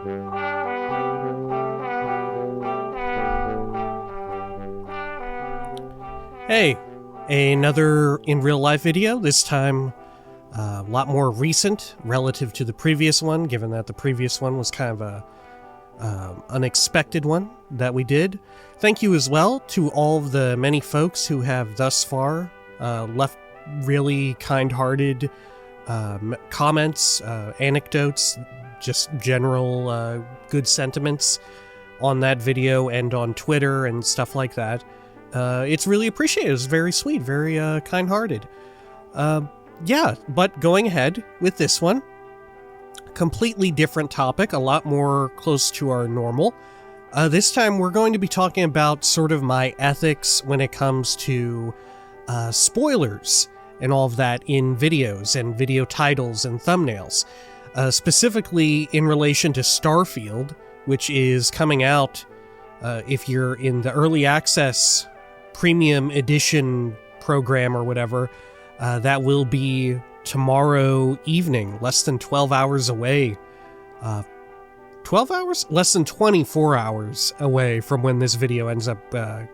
Hey, another in real life video, this time a lot more recent relative to the previous one, given that the previous one was kind of a unexpected one that we did. Thank you as well to all of the many folks who have thus far left really kind-hearted comments, anecdotes, just general good sentiments on that video and on Twitter and stuff like that. It's really appreciated. It's very sweet, very kind-hearted. Yeah, but going ahead with this one, completely different topic, a lot more close to our normal. This time we're going to be talking about sort of my ethics when it comes to spoilers and all of that in videos and video titles and thumbnails. Specifically in relation to Starfield, which is coming out if you're in the early access premium edition program or whatever. That will be tomorrow evening, less than 12 hours away. 12 hours? Less than 24 hours away from when this video ends up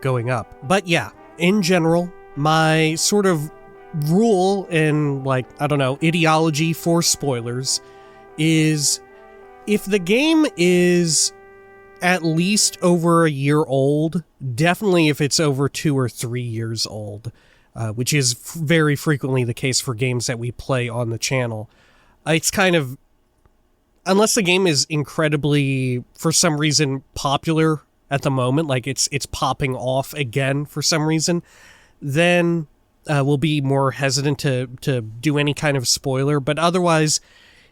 going up. But yeah, in general, my sort of rule and, like, I don't know, ideology for spoilers is if the game is at least over a year old, definitely if it's over 2 or 3 years old, which is very frequently the case for games that we play on the channel. It's kind of, unless the game is incredibly, for some reason, popular at the moment, like it's popping off again for some reason, then we'll be more hesitant to do any kind of spoiler. But otherwise,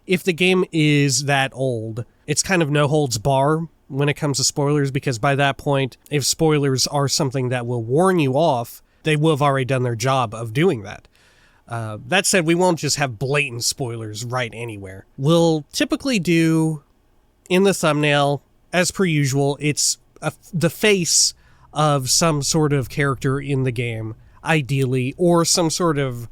if the game is that old, it's kind of no holds bar when it comes to spoilers, because by that point, if spoilers are something that will warn you off, they will have already done their job of doing that. That said, we won't just have blatant spoilers right anywhere. We'll typically do, in the thumbnail, as per usual, it's the face of some sort of character in the game, ideally, or some sort of,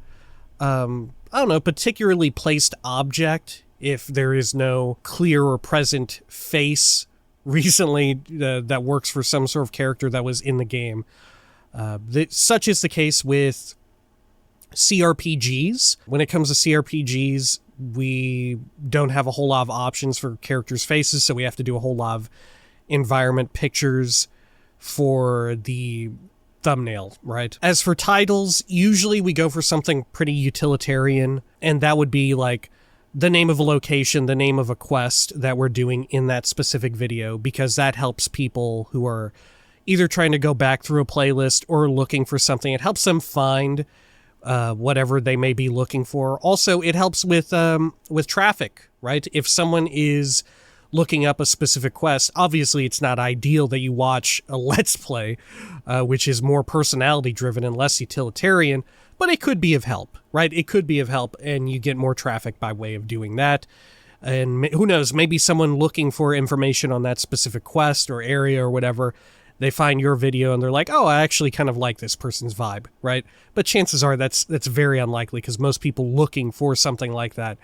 I don't know, particularly placed object, if there is no clear or present face recently that works for some sort of character that was in the game. Such is the case with CRPGs. When it comes to CRPGs, we don't have a whole lot of options for characters' faces, so we have to do a whole lot of environment pictures for the thumbnail, right? As for titles, usually we go for something pretty utilitarian, and that would be like the name of a location, the name of a quest that we're doing in that specific video, because that helps people who are either trying to go back through a playlist or looking for something. It helps them find whatever they may be looking for. Also, it helps with traffic, right? If someone is looking up a specific quest, obviously it's not ideal that you watch a Let's Play, which is more personality-driven and less utilitarian, but it could be of help, right? It could be of help, and you get more traffic by way of doing that. And who knows, maybe someone looking for information on that specific quest or area or whatever, they find your video and they're like, oh, I actually kind of like this person's vibe, right? But chances are that's very unlikely, because most people looking for something like that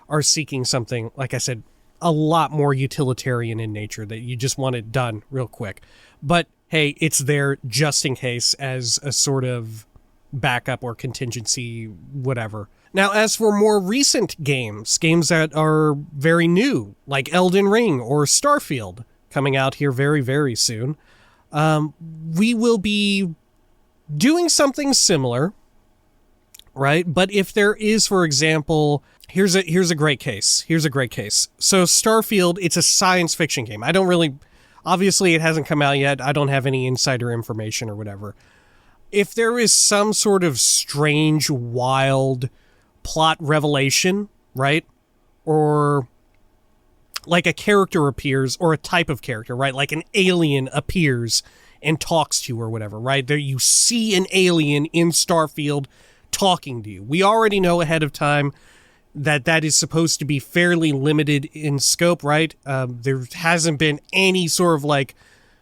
are seeking something, like I said, a lot more utilitarian in nature, that you just want it done real quick. But hey, it's there just in case as a sort of backup or contingency, whatever. Now, as for more recent games that are very new, like Elden Ring or Starfield, coming out here very, very soon, we will be doing something similar, right? But if there is, for example, here's a great case. So Starfield, it's a science fiction game. I don't really, obviously it hasn't come out yet. I don't have any insider information or whatever. If there is some sort of strange, wild plot revelation, right? Or like a character appears, or a type of character, right? Like an alien appears and talks to you or whatever, right? There you see an alien in Starfield talking to you. We already know ahead of time that is supposed to be fairly limited in scope, right? There hasn't been any sort of like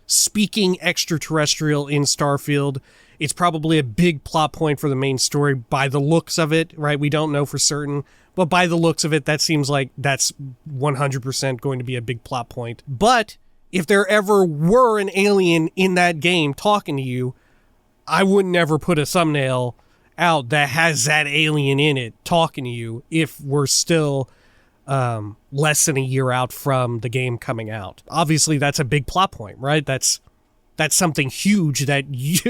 speaking extraterrestrial in Starfield. It's probably a big plot point for the main story by the looks of it, right? We don't know for certain, but by the looks of it, that seems like that's 100% going to be a big plot point. But if there ever were an alien in that game talking to you, I would never put a thumbnail out that has that alien in it talking to you if we're still less than a year out from the game coming out. Obviously, that's a big plot point, right? That's something huge that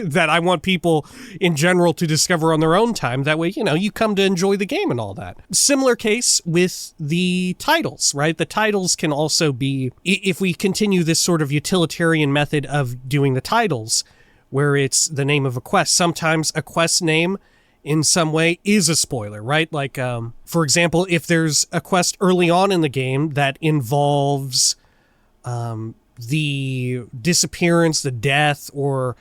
that I want people in general to discover on their own time. That way, you come to enjoy the game and all that. Similar case with the titles, right? The titles can also be, if we continue this sort of utilitarian method of doing the titles, where it's the name of a quest. Sometimes a quest name in some way is a spoiler, right? Like, for example, if there's a quest early on in the game that involves the disappearance, the death, or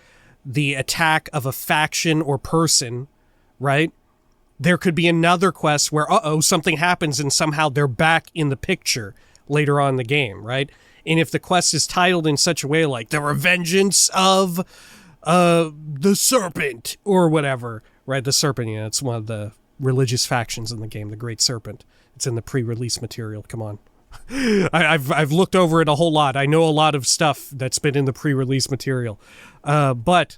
the attack of a faction or person, right? There could be another quest where, something happens and somehow they're back in the picture later on in the game, right? And if the quest is titled in such a way like The Revengeance of the Serpent or whatever, right? The Serpent, it's one of the religious factions in the game, the Great Serpent. It's in the pre-release material. Come on. I've looked over it a whole lot. I know a lot of stuff that's been in the pre-release material. But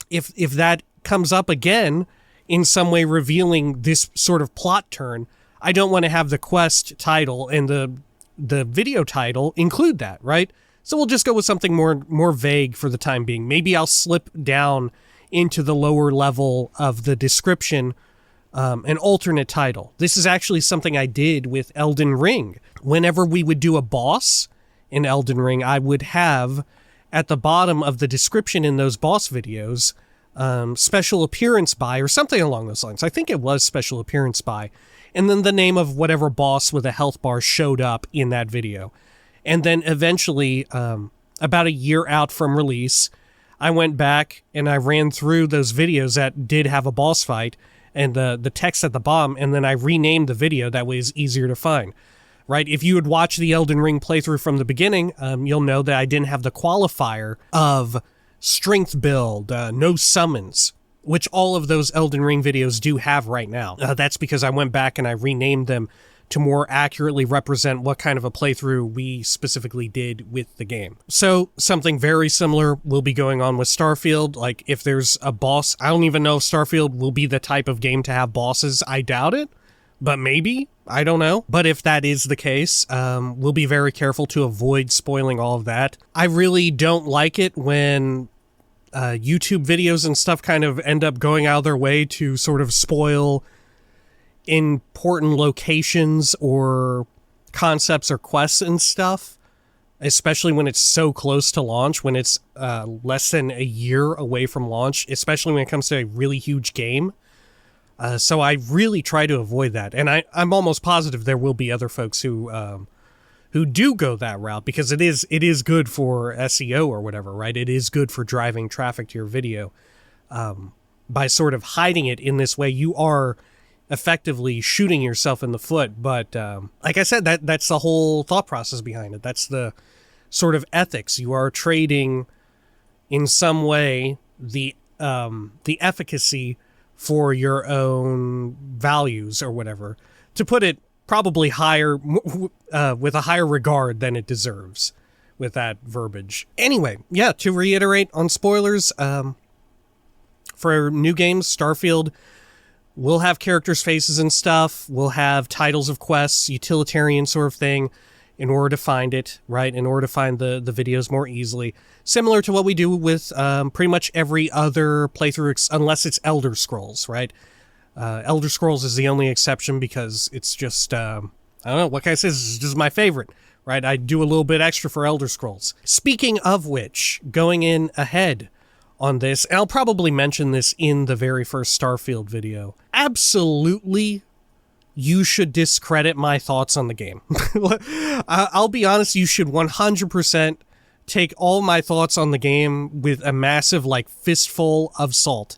if that comes up again in some way revealing this sort of plot turn, I don't want to have the quest title and the video title include that, right? So we'll just go with something more vague for the time being. Maybe I'll slip down into the lower level of the description an alternate title. This is actually something I did with Elden Ring. Whenever we would do a boss in Elden Ring, I would have at the bottom of the description in those boss videos, special appearance by, or something along those lines. I think it was special appearance by. And then the name of whatever boss with a health bar showed up in that video. And then eventually, about a year out from release, I went back and I ran through those videos that did have a boss fight and the text at the bottom, and then I renamed the video. That way it's easier to find, right? If you would watch the Elden Ring playthrough from the beginning, you'll know that I didn't have the qualifier of strength build, no summons, which all of those Elden Ring videos do have right now. That's because I went back and I renamed them to more accurately represent what kind of a playthrough we specifically did with the game. So something very similar will be going on with Starfield. Like if there's a boss, I don't even know if Starfield will be the type of game to have bosses. I doubt it, but maybe, I don't know. But if that is the case, we'll be very careful to avoid spoiling all of that. I really don't like it when YouTube videos and stuff kind of end up going out of their way to sort of spoil important locations or concepts or quests and stuff, especially when it's so close to launch, when it's less than a year away from launch, especially when it comes to a really huge game. So I really try to avoid that. And I'm almost positive there will be other folks who do go that route, because it is good for SEO or whatever, right? It is good for driving traffic to your video. By sort of hiding it in this way, you are effectively shooting yourself in the foot. But like I said, that's the whole thought process behind it. That's the sort of ethics. You are trading in some way the efficacy for your own values or whatever, to put it probably higher, with a higher regard than it deserves with that verbiage. Anyway, yeah, to reiterate on spoilers, for new games, Starfield, we'll have characters' faces and stuff. We'll have titles of quests, utilitarian sort of thing, in order to find it, right? In order to find the videos more easily. Similar to what we do with pretty much every other playthrough, unless it's Elder Scrolls, right? Elder Scrolls is the only exception because it's just, I don't know, what can I say? This is just my favorite, right? I do a little bit extra for Elder Scrolls. Speaking of which, going in ahead on this, and I'll probably mention this in the very first Starfield video, absolutely you should discredit my thoughts on the game. I'll be honest, you should 100% take all my thoughts on the game with a massive, fistful of salt,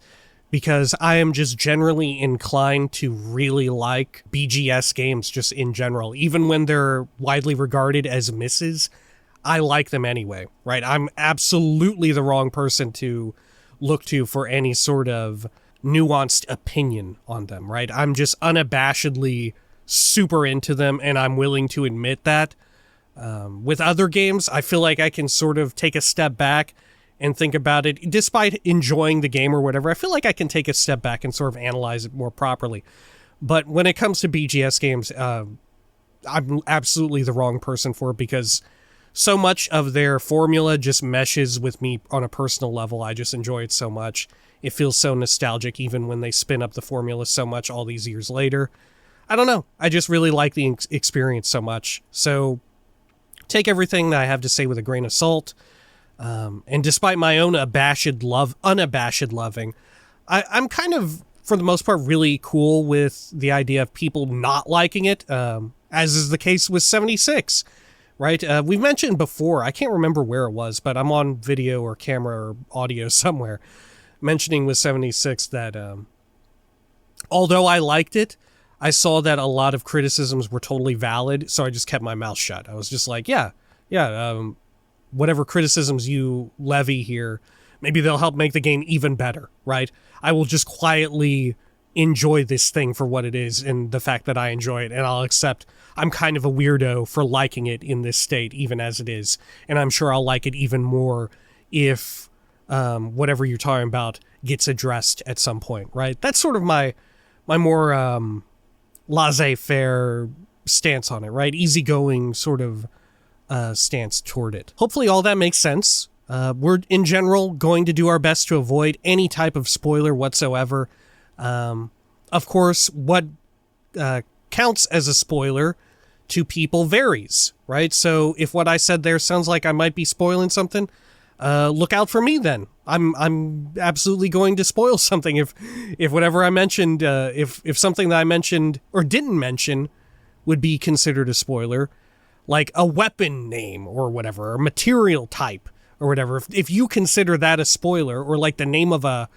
because I am just generally inclined to really like BGS games just in general. Even when they're widely regarded as misses, I like them anyway, right? I'm absolutely the wrong person to look to for any sort of nuanced opinion on them, right? I'm just unabashedly super into them, and I'm willing to admit that. With other games, I feel like I can sort of take a step back and think about it. Despite enjoying the game or whatever, I feel like I can take a step back and sort of analyze it more properly. But when it comes to BGS games, I'm absolutely the wrong person for it, because so much of their formula just meshes with me on a personal level. I just enjoy it so much. It feels so nostalgic even when they spin up the formula so much all these years later. I don't know. I just really like the experience so much. So take everything that I have to say with a grain of salt. And despite my own unabashed loving, I'm kind of, for the most part, really cool with the idea of people not liking it, as is the case with 76. Right? We've mentioned before, I can't remember where it was, but I'm on video or camera or audio somewhere mentioning with 76 that although I liked it, I saw that a lot of criticisms were totally valid, so I just kept my mouth shut. I was just like, whatever criticisms you levy here, maybe they'll help make the game even better, right? I will just quietly enjoy this thing for what it is and the fact that I enjoy it, and I'll accept I'm kind of a weirdo for liking it in this state, even as it is, and I'm sure I'll like it even more if whatever you're talking about gets addressed at some point, right? That's sort of my more laissez-faire stance on it, right? Easygoing sort of stance toward it. Hopefully all that makes sense. We're, in general, going to do our best to avoid any type of spoiler whatsoever. Of course, what counts as a spoiler to people varies, right? So if what I said there sounds like I might be spoiling something, look out for me then. I'm absolutely going to spoil something if whatever I mentioned, if something that I mentioned or didn't mention would be considered a spoiler, like a weapon name or whatever, or material type or whatever. If you consider that a spoiler, or like the name of a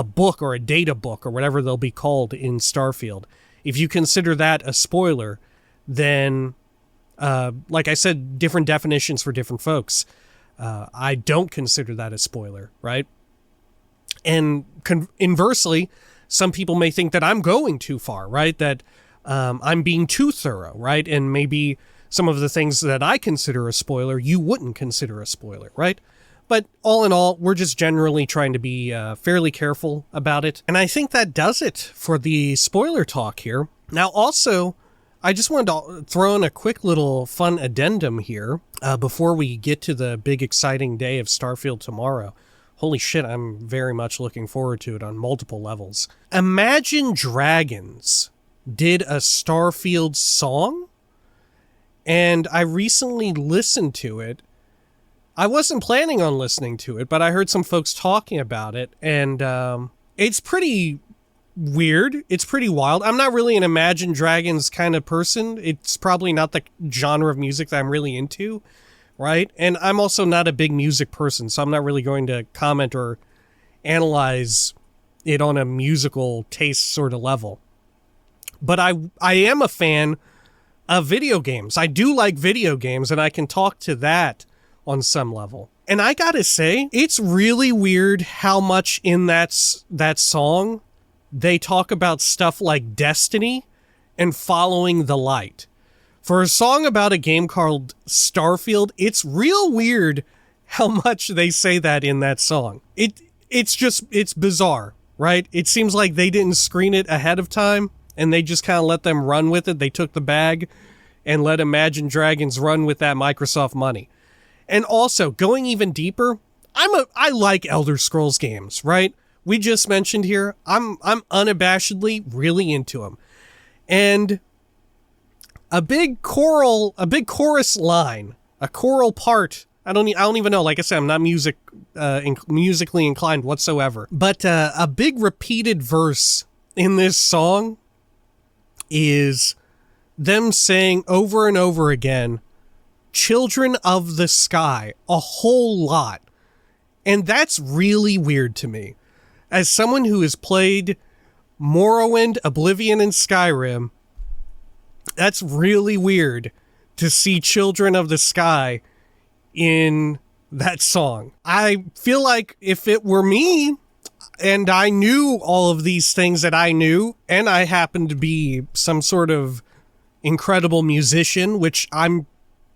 book or a data book or whatever they'll be called in Starfield, if you consider that a spoiler, then, like I said, different definitions for different folks. I don't consider that a spoiler, right? And inversely, some people may think that I'm going too far, right? That I'm being too thorough, right? And maybe some of the things that I consider a spoiler, you wouldn't consider a spoiler, right? But all in all, we're just generally trying to be fairly careful about it. And I think that does it for the spoiler talk here. Now, also, I just wanted to throw in a quick little fun addendum here before we get to the big exciting day of Starfield tomorrow. Holy shit, I'm very much looking forward to it on multiple levels. Imagine Dragons did a Starfield song, and I recently listened to it. I wasn't planning on listening to it, but I heard some folks talking about it, and it's pretty weird. It's pretty wild. I'm not really an Imagine Dragons kind of person. It's probably not the genre of music that I'm really into, right? And I'm also not a big music person, so I'm not really going to comment or analyze it on a musical taste sort of level. But I am a fan of video games. I do like video games, and I can talk to that on some level. And I gotta say, it's really weird how much in that song they talk about stuff like destiny and following the light. For a song about a game called Starfield, it's real weird how much they say that in that song. It's bizarre, right? It seems like they didn't screen it ahead of time and they just kind of let them run with it. They took the bag and let Imagine Dragons run with that Microsoft money. And also, going even deeper, I like Elder Scrolls games, right? We just mentioned here, I'm unabashedly really into them. And a big chorus line, a choral part, I don't even know, like I said, I'm not musically inclined whatsoever. But a big repeated verse in this song is them saying over and over again, "Children of the Sky," a whole lot. And that's really weird to me. As someone who has played Morrowind, Oblivion, and Skyrim, that's really weird to see Children of the Sky in that song. I feel like if it were me and I knew all of these things that I knew, and I happened to be some sort of incredible musician, which I'm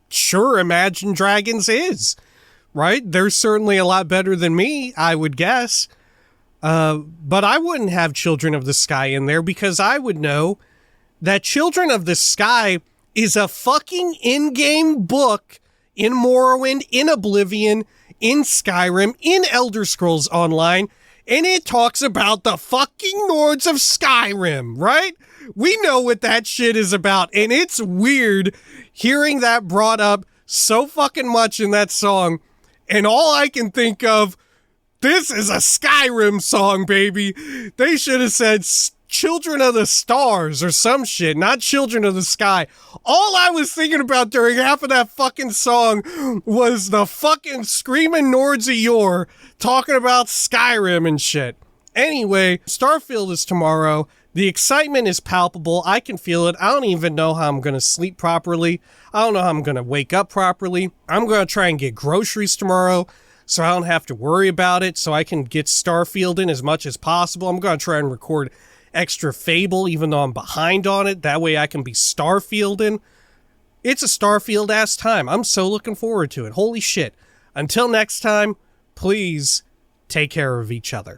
sure Imagine Dragons is, right? They're certainly a lot better than me, I would guess. But I wouldn't have Children of the Sky in there because I would know that Children of the Sky is a fucking in-game book in Morrowind, in Oblivion, in Skyrim, in Elder Scrolls Online, and it talks about the fucking Nords of Skyrim, right? We know what that shit is about, and it's weird hearing that brought up so fucking much in that song, and all I can think of, this is a Skyrim song, baby. They should have said Children of the Stars or some shit, not Children of the Sky. All I was thinking about during half of that fucking song was the fucking screaming Nords of Yore talking about Skyrim and shit. Anyway, Starfield is tomorrow. The excitement is palpable. I can feel it. I don't even know how I'm going to sleep properly. I don't know how I'm going to wake up properly. I'm going to try and get groceries tomorrow so I don't have to worry about it, so I can get Starfield in as much as possible. I'm going to try and record extra Fable, even though I'm behind on it. That way I can be Starfielding. It's a Starfield-ass time. I'm so looking forward to it. Holy shit. Until next time, please take care of each other.